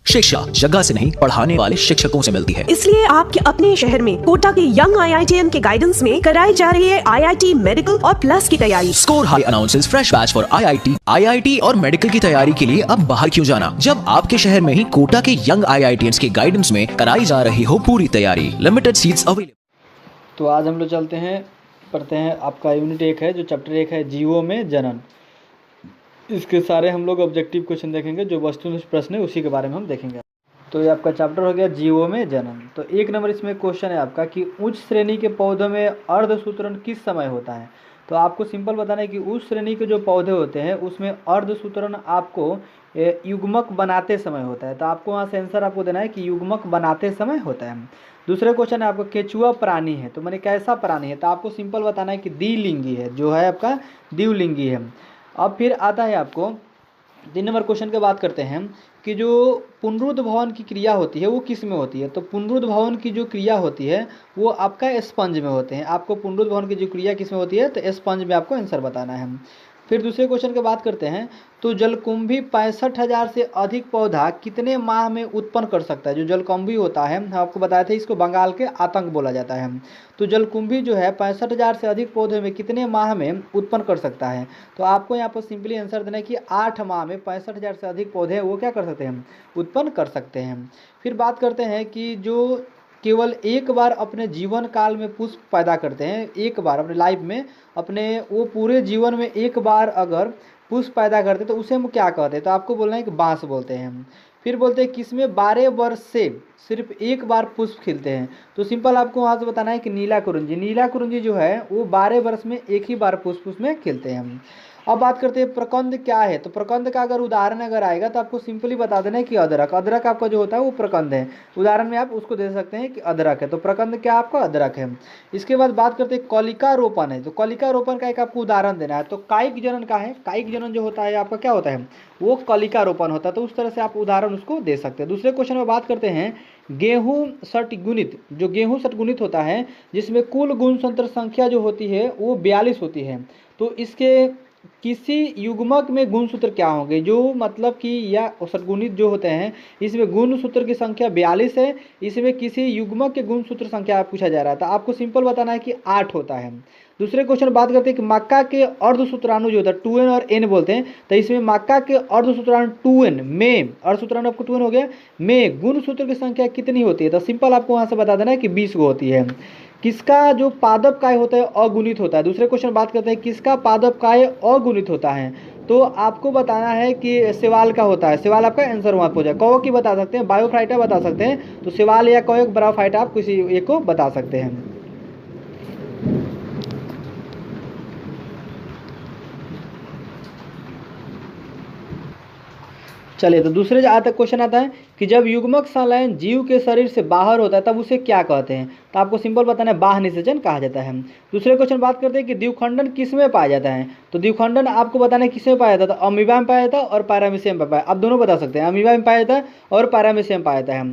शिक्षा जगह से नहीं, पढ़ाने वाले शिक्षकों से मिलती है। इसलिए आपके अपने शहर में कोटा के यंग IITian के गाइडेंस में कराई जा रही है IIT मेडिकल और प्लस की तैयारी। Score high announces fresh batch for IIT और मेडिकल की तैयारी के लिए अब बाहर क्यों जाना, जब आपके शहर में ही कोटा के यंग IITians के गाइडेंस में कराई जा रही हो पूरी तैयारी। Limited seats available. तो आज हम लोग चलते हैं, पढ़ते हैं आपका यूनिट 1 है, जो चैप्टर 1 है जीवों में जनन। इसके सारे हम लोग ऑब्जेक्टिव क्वेश्चन देखेंगे, जो वस्तुनिष्ठ प्रश्न है उसी के बारे में हम देखेंगे। तो ये आपका चैप्टर हो गया जीवों में जनन। तो 1 नंबर इसमें क्वेश्चन है आपका कि उच्च श्रेणी के पौधों में अर्धसूत्रण किस समय होता है। तो आपको सिंपल बताना है कि उस श्रेणी के जो पौधे होते हैं उसमें अर्धसूत्रण आपको युग्मक बनाते समय होता है। तो आपको वहाँ से आंसर आपको देना है कि युग्मक बनाते समय होता है। दूसरा क्वेश्चन है आपका केचुआ प्राणी है, तो मैंने कैसा प्राणी है, तो आपको सिंपल बताना है कि द्विलिंगी है, जो है आपका द्विलिंगी है। अब फिर आता है आपको 3 नंबर क्वेश्चन की बात करते हैं कि जो पुनरुद्ध भवन की क्रिया होती है वो किस में होती है। तो पुनरुद्ध भवन की जो क्रिया होती है वो आपका स्पंज में होते हैं। आपको पुनरुद्ध भवन की जो क्रिया किस में होती है, तो स्पंज में आपको आंसर बताना है। फिर दूसरे क्वेश्चन की बात करते हैं, तो जलकुंभी 65,000 से अधिक पौधा कितने माह में उत्पन्न कर सकता है। जो जलकुंभी होता है, हम आपको बताए थे, इसको बंगाल के आतंक बोला जाता है। तो जलकुंभी जो है 65,000 से अधिक पौधे में कितने माह में उत्पन्न कर सकता है। तो आपको यहाँ पर सिंपली आंसर देना है कि 8 माह में 65,000 से अधिक पौधे वो क्या कर सकते हैं, उत्पन्न कर सकते हैं। फिर बात करते हैं कि जो केवल एक बार अपने जीवन काल में पुष्प पैदा करते हैं, एक बार अपने लाइफ में, अपने वो पूरे जीवन में एक बार अगर पुष्प पैदा करते हैं तो उसे हम क्या कहते हैं। तो आपको बोलना है कि बांस बोलते हैं। फिर बोलते हैं किसमें 12 वर्ष से सिर्फ एक बार पुष्प खिलते हैं। तो सिंपल आपको वहाँ से बताना है कि नीला कुरुंजी। नीला कुरुंजी जो है वो 12 वर्ष में एक ही बार पुष्प उसमें खिलते हैं। अब बात करते हैं प्रकंद क्या है। तो प्रकंद का अगर उदाहरण अगर आएगा तो आपको सिंपली बता देना है कि अदरक। अदरक आपका जो होता है वो प्रकंद है। उदाहरण में आप उसको दे सकते हैं कि अदरक है, तो प्रकंद क्या आपका अदरक है। इसके बाद बात करते हैं कलिका रोपण है। तो कलिका रोपण का एक आपको उदाहरण देना है। तो कायिक जनन का है, कायिक जनन जो होता है आपका क्या होता है, वो कलिका रोपण होता है। तो उस तरह से आप उदाहरण उसको दे सकते हैं। दूसरे क्वेश्चन में बात करते हैं गेहूं षटगुणित। जो गेहूं षटगुणित होता है जिसमें कुल गुणसूत्र संख्या जो होती है वो 42 होती है। तो इसके किसी युग्मक में गुणसूत्र क्या होंगे, जो मतलब कि या षटगुणित जो होते हैं इसमें गुणसूत्र की संख्या 42 है, इसमें किसी युग्मक के गुणसूत्र संख्या पूछा जा रहा था। आपको सिंपल बताना है कि 8 होता है। दूसरे क्वेश्चन बात करते हैं कि मक्का के अर्धसूत्राणु जो होता है 2n और n बोलते हैं। तो इसमें मक्का के अर्धसूत्राणु 2n में, अर्धसूत्राणु आपको 2n हो गया, में गुणसूत्र की संख्या कितनी होती है। तो सिंपल आपको वहाँ से बता देना है कि 20 को होती है। किसका जो पादप काय होता है अगुणित होता है। दूसरे क्वेश्चन बात करते हैं किसका पादप काय अगुणित होता है। तो आपको बताना है कि सेवाल का होता है। सेवाल आपका आंसर वहाँ हो जाए। कौ की बता सकते हैं, बायोफाइटा बता सकते हैं, तो सेवाल या कौ ब्रायोफाइटा आप किसी एक को बता सकते हैं। चलिए, तो दूसरे जहाँ तक क्वेश्चन आता है कि जब युग्मक संलयन जीव के शरीर से बाहर होता है तब उसे क्या कहते हैं। तो आपको सिंपल बताना है बाह्य निषेचन कहा जाता है। दूसरे क्वेश्चन बात करते हैं कि द्विखंडन किस में पाया जाता है। तो द्विखंडन आपको बताना है किस में पाया जाता है। तो अमीबा में पाया जाता है और पैरामीशियम में पाया, आप दोनों बता सकते हैं, अमीबा में पाया जाता है और पैरामीशियम पाया जाता है।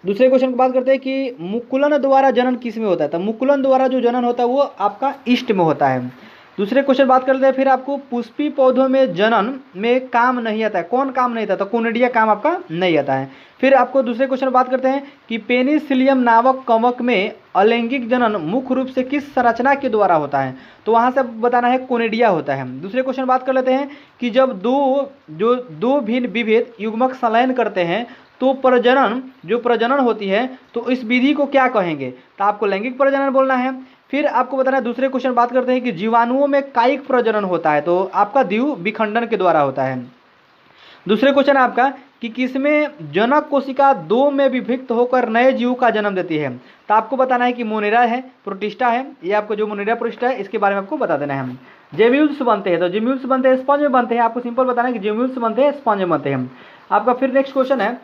दूसरे क्वेश्चन की बात करते हैं कि मुकुलन द्वारा जनन किस में होता है। तो मुकुलन द्वारा जो जनन होता है वो आपका ईस्ट में होता है। दूसरे क्वेश्चन बात करते हैं फिर आपको पुष्पी पौधों में जनन में काम नहीं आता है। कौन काम नहीं आता, तो कोनिडिया काम आपका नहीं आता है। फिर आपको दूसरे क्वेश्चन बात करते हैं कि पेनिसिलियम नामक कवक में अलैंगिक जनन मुख्य रूप से किस संरचना के द्वारा होता है। तो वहाँ से बताना है कोनिडिया होता है। दूसरे क्वेश्चन बात कर लेते हैं कि जब दो भिन्न विभेद युग्मक संलयन करते हैं तो प्रजनन होती है, तो इस विधि को क्या कहेंगे। तो आपको लैंगिक प्रजनन बोलना है। फिर आपको बताना है, दूसरे क्वेश्चन बात करते हैं कि जीवाणुओं में कायिक प्रजनन होता है, तो आपका द्विव विखंडन के द्वारा होता है। दूसरे क्वेश्चन आपका कि किसमें जनक कोशिका 2 में विभक्त होकर नए जीव का जन्म देती है। तो आपको बताना है कि मोनेरा है, प्रोटिस्टा है, ये आपको जो मोनेरा प्रोटिस्टा है इसके बारे में आपको बता देना है। जेम्यूल्स बनते हैं, तो जेम्यूल्स बनते हैं स्पंज में बनते हैं। आपको सिंपल बताना है कि जेम्यूल्स बनते हैं स्पंज में बनते हैं। आपका फिर नेक्स्ट क्वेश्चन है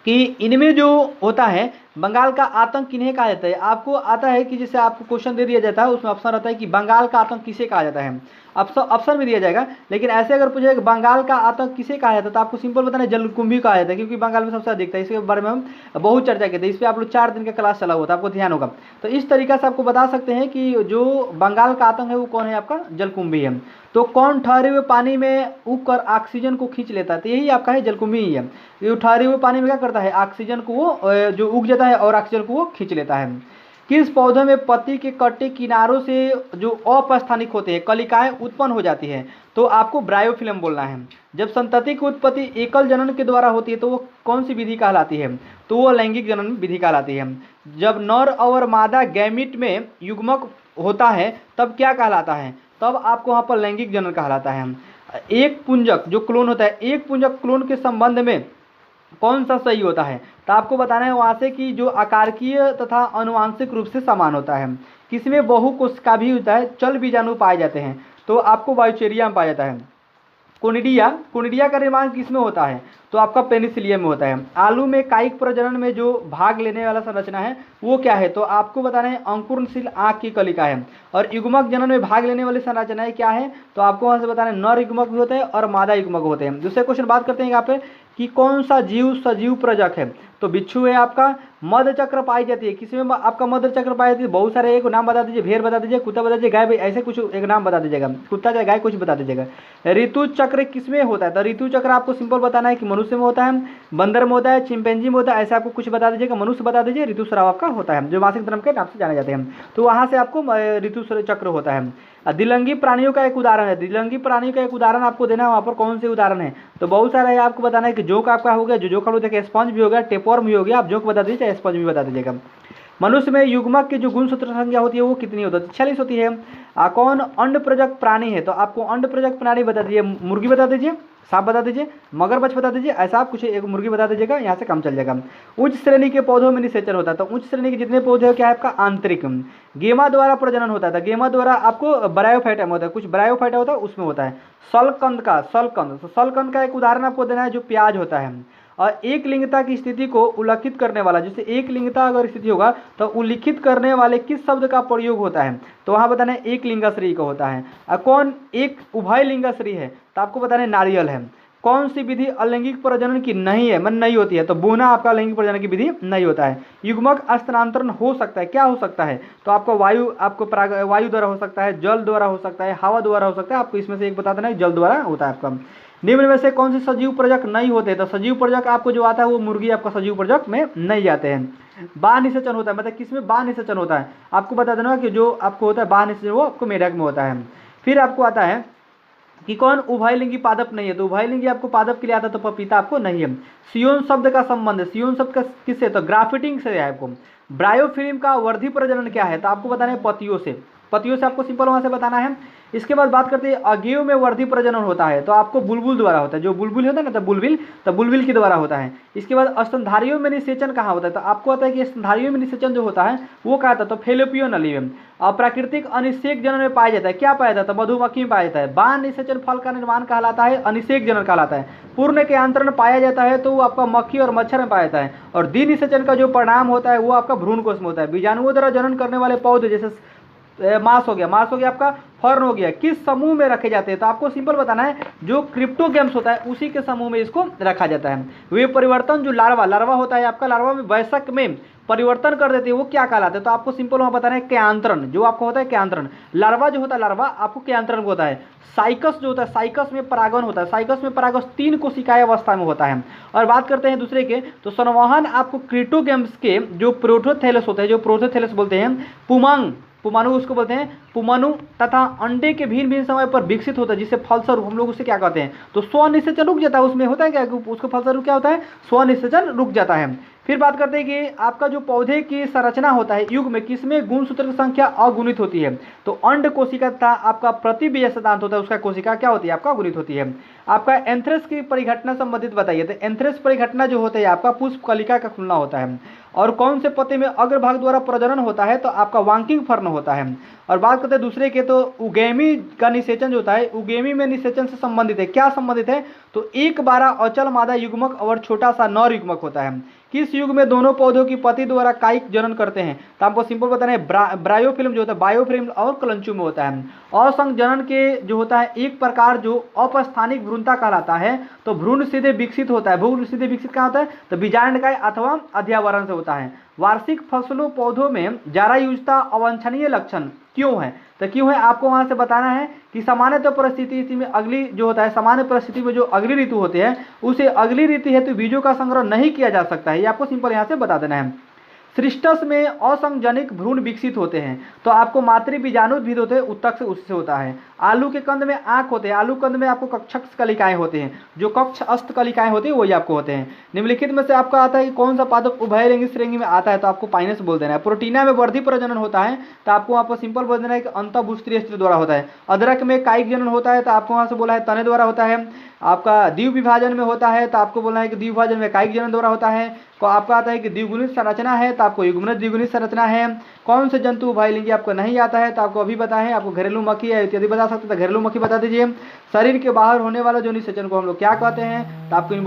कि इनमें जो होता है बंगाल का आतंक किन्हें कहा जाता है? आपको आता है कि जैसे आपको क्वेश्चन दे दिया जाता है, उसमें ऑप्शन रहता है कि बंगाल का आतंक किसे कहा जाता है, ऑप्शन में दिया जाएगा। लेकिन ऐसे अगर पूछे कि बंगाल का आतंक किसे कहा जाता है, तो आपको सिंपल बताना है जलकुंभी कहा जाता है, क्योंकि बंगाल में सबसे अधिक था। इसके बारे में हम बहुत चर्चा की थी, इस पर आप लोग 4 दिन का क्लास चला हुआ था, आपको ध्यान होगा। तो इस तरीके से आपको बता सकते हैं कि जो बंगाल का आतंक है वो कौन है, आपका जलकुंभी है। तो कौन ठहरे हुए पानी में उग कर ऑक्सीजन को खींच लेता है? तो यही आपका है जलकुंभी ही है। ये ठहरे हुए पानी में क्या करता है, ऑक्सीजन को वो जो उग जाता है और ऑक्सीजन को वो खींच लेता है। किस पौधे में पत्ती के कटे किनारों से जो अपस्थानिक होते हैं कलिकाएं उत्पन्न हो जाती है? तो आपको ब्रायोफिल्म बोलना है। जब संतति की उत्पत्ति एकल जनन के द्वारा होती है तो वो कौन सी विधि कहलाती है? तो वो लैंगिक जनन विधि कहलाती है। जब नर और मादा गैमिट में युग्मक होता है तब क्या कहलाता है? तब आपको वहाँ पर लैंगिक जनन कहलाता है। एक पुंजक जो क्लोन होता है, एक पुंजक क्लोन के संबंध में कौन सा सही होता है? तो आपको बताना है वहाँ से कि जो आकारकीय तथा अनुवांशिक रूप से समान होता है। किसमें बहुकोशिका भी होता है, चल बीजाणु पाए जाते हैं? तो आपको वायुचेरिया में पाया जाता है। कोनिडिया का निर्माण किसमें होता है? तो आपका पेनिसिलियम में होता है। आलू में कायिक प्रजनन में जो भाग लेने वाला संरचना है वो क्या है? तो आपको बताना है अंकुरनशील आँख की कलिका है। और युग्मक जनन में भाग लेने वाली संरचनाएं क्या है? तो आपको वहाँ से बताना है नर युग्मक भी होते हैं और मादा युग्मक होते हैं। दूसरे क्वेश्चन बात करते हैं यहाँ पे कि कौन सा जीव सजीव प्रजक है? तो बिच्छू है आपका। मध्य चक्र पाई जाती है किसमें? आपका मध्य चक्र पाई जाती है बहुत सारे, एक नाम बता दीजिए, भेड़ बता दीजिए, कुत्ता बता दीजिए, गाय, ऐसे कुछ एक नाम बता दीजिएगा, कुत्ता या गाय कुछ बता दीजिएगा। ऋतु चक्र किसमें होता है? तो ऋतु चक्र आपको सिंपल बताना है कि मनुष्य में होता है, बंदर में होता है, चिंपैंजी में होता है, ऐसे आपको कुछ बता दीजिएगा। मनुष्य बता दीजिए, ऋतुस्राव आपका होता है जो मासिक धर्म के नाम से जाने जाते हैं, तो वहाँ से आपको ऋतु चक्र होता है। द्विलिंगी प्राणियों का एक उदाहरण है, द्विलिंगी प्राणियों का एक उदाहरण आपको देना है, वहाँ पर कौन से उदाहरण है? तो बहुत सारा है, आपको बताना है कि जोक आपका हो गया, जो जोक देखिए स्पंज भी हो गया, टेपवर्म भी हो गया, आप जोक बता दीजिए चाहे स्पंज भी बता दीजिएगा। मनुष्य में युग्मक की जो गुणसूत्र संख्या होती है वो कितनी होती है? 46 होती है। कौन अंड प्रजक प्राणी है? तो आपको अंड प्रजक प्राणी बता दीजिए, मुर्गी बता दीजिए, सांप बता दीजिए, मगरमच्छ बता दीजिए, ऐसा आप कुछ एक मुर्गी बता दीजिएगा, यहाँ से काम चल जाएगा। उच्च श्रेणी के पौधों में निषेचन होता है, तो उच्च श्रेणी के जितने पौधे हैं क्या है आपका आंतरिक। गेमा द्वारा प्रजनन होता है, तो गेमा द्वारा आपको ब्रायोफाइटा में होता है, कुछ ब्रायोफाइटा होता है उसमें होता है। सलकंद का, सलकंद का एक उदाहरण आपको देना है जो प्याज होता है। और एक लिंगता की स्थिति को उल्लिखित करने वाला, जैसे एक लिंगता अगर स्थिति होगा तो उल्लिखित करने वाले किस शब्द का प्रयोग होता है? तो वहाँ बताना है एक लिंगाश्री का होता है। कौन एक उभय लिंगाश्री है? तो आपको बताना है नारियल है। कौन सी विधि अलैंगिक प्रजनन की नहीं है, मन नहीं होती है? तो बोना आपका लैंगिक प्रजनन की विधि नहीं होता है। युग्मक स्थानांतरण हो सकता है, क्या हो सकता है? तो आपको वायु, आपको वायु द्वारा हो सकता है, जल द्वारा हो सकता है, हवा द्वारा हो सकता है, आपको इसमें से एक बता देना है जल द्वारा होता है आपका। निम्न में से कौन से सजीव प्रजक नहीं होते? तो सजीव प्रजक आपको जो आता है वो मुर्गी आपका सजीव प्रजक में नहीं आते हैं। बाह्य निषेचन होता है, मतलब किसमें बाह्य निषेचन होता है? आपको बता देना कि जो आपको होता है बाह्य निषेचन वो आपको मेढक में होता है। फिर आपको आता है कि कौन उभयलिंगी पादप नहीं है? तो उभयलिंगी आपको पादप के लिए आता है, तो पपीता आपको नहीं है। सियोन शब्द का संबंध, सियोन शब्द का किससे? तो ग्राफ्टिंग से है आपको। ब्रायोफिल्म का वर्धी प्रजनन क्या है? तो आपको बताना है पतियों से, पतियों से आपको सिंपल वहाँ से बताना है। इसके बाद बात करते हैं अगेव में वर्धी प्रजनन होता है, तो आपको बुलबुल द्वारा होता है, जो बुलबुल होता है ना, तो बुलबुल के द्वारा होता है। इसके बाद स्तनधारियों में निषेचन कहाँ होता है? तो आपको पता है कि स्तनधारियों में निषेचन जो होता है वो क्या था? तो फेलोपियन नली में। और प्राकृतिक अनिषेक जनन में पाया जाता है, क्या पाया जाता है? मधुमक्खी में पाया जाता है। बाह्य निषेचन फल का निर्माण कहलाता है, अनिषेक जनन कहलाता है। पूर्ण के आंतरण पाया जाता है तो वो आपका मक्खी और मच्छर में पाया जाता है। और द्विनिषेचन का जो परिणाम होता है वो आपका भ्रूण कोश में होता है। बीजाणुओं द्वारा जनन करने वाले पौधे जैसे मांस हो गया आपका, फर्न हो गया, किस समूह में रखे जाते हैं? तो आपको सिंपल बताना है जो क्रिप्टोगेम्स होता है उसी के समूह में इसको रखा जाता है। वे परिवर्तन जो लार्वा होता है आपका, लार्वा में वयस्क में परिवर्तन कर देते हैं वो क्या कहलाते हैं? तो आपको सिंपल वहाँ बताना है क्यांतरण, जो आपको होता है क्यांतरण। लार्वा जो होता है लार्वा आपको क्यांतरण होता है। साइकस जो होता है, साइकस में परागन होता है, साइकस में परागन 3 कोशिकाएं अवस्था में होता है। और बात करते हैं दूसरे के, तो संवहन आपको क्रिप्टोगेम्स के जो प्रोटोथेलस होते हैं, जो प्रोटोथेलस बोलते हैं, पुमाणु उसको बोलते हैं, पुमाणु तथा अंडे के भिन्न भिन्न समय पर विकसित होता है, जिससे फलस्वरूप हम लोग उसे क्या कहते हैं? तो स्वनिषेचन रुक जाता है, उसमें होता है क्या? उसको फलस्वरूप क्या होता है? स्वनिषेचन रुक जाता है। फिर बात करते हैं कि आपका जो पौधे की संरचना होता है युग में किसमें गुणसूत्र की संख्या अगुणित होती है? तो अंड कोशिका तथा आपका प्रतिबीज सिद्धांत होता है उसका कोशिका क्या होती है? आपका गुणित होती है। आपका एंथ्रेस की परिघटना संबंधित बताइए। तो एंथ्रेस परिघटना जो होता है आपका पुष्प कलिका का खुलना होता है। और कौन से पत्ते में अग्रभाग द्वारा प्रजनन होता है? तो आपका वांकिंग फर्न होता है। और बात करते हैं दूसरे के, तो उगेमी का निषेचन जो होता है, उगेमी में निषेचन से संबंधित है, क्या संबंधित है? तो 1/12 अचल मादा युग्मक और छोटा सा नर युग्मक होता है। किस युग में दोनों पौधों की पत्ती द्वारा कायिक जनन करते हैं? तो आपको सिंपल बताना है, ब्रायोफिल्म जो होता है बायोफिल्म और कलंचु में होता है। असंग जनन के जो होता है एक प्रकार जो अपस्थानिक भ्रूणता कहलाता है। तो भ्रूण सीधे विकसित होता है, भ्रूण सीधे विकसित कहाँ होता है? तो बीजांडकाय अथवा अध्यावरण से होता है। वार्षिक फसलों पौधों में जरायुजता अवांछनीय लक्षण क्यों है? तो क्यों है आपको वहां से बताना है कि सामान्यतः परिस्थिति में अगली जो होता है, सामान्य परिस्थिति में जो अगली ऋतु होती है उसे अगली ऋतु हेतु बीजों का संग्रह नहीं किया जा सकता है। ये आपको सिंपल यहाँ से बता देना है। सृष्टस में असंजनिक भ्रूण विकसित होते हैं। तो आपको मातृ बीजाणुद्भिद होते हैं, उत्तक से उससे होता है। आलू के कंद में आंख होते हैं, आलू कंद में आपको कक्षस्थ कलिकाएं होते हैं, जो कक्ष अस्त कलिकाएं होती है वही आपको होते हैं। निम्नलिखित में से आपका आता है कि कौन सा पादप उभयलिंगी श्रेणी में आता है? तो आपको पाइनस बोल देना है। प्रोटीना में वर्धी प्रजनन होता है, तो आपको वहाँ पर सिंपल बोल देना है कि अंतःभूस्त्रीय स्त्री द्वारा होता है। अदरक में कायिक जनन होता है, तो आपको वहाँ से बोला है तने द्वारा होता है। आपका द्विव विभाजन में होता है, तो आपको बोलना है कि द्विव विभाजन में कायिक जनन द्वारा होता है। तो आपका आता है कि द्विगुणित संरचना है, तो आपको युग्मनज द्विगुणित संरचना है। कौन से जंतु उभयलिंगी आपको नहीं आता है? तो आपको अभी बताएं, आपको घरेलू मक्खी है इत्यादि बता सकते हैं। तो घरेलू मक्खी बता दीजिए। शरीर के बाहर होने वाला जो निषेचन को हम लोग क्या कहते हैं? तो आपको इन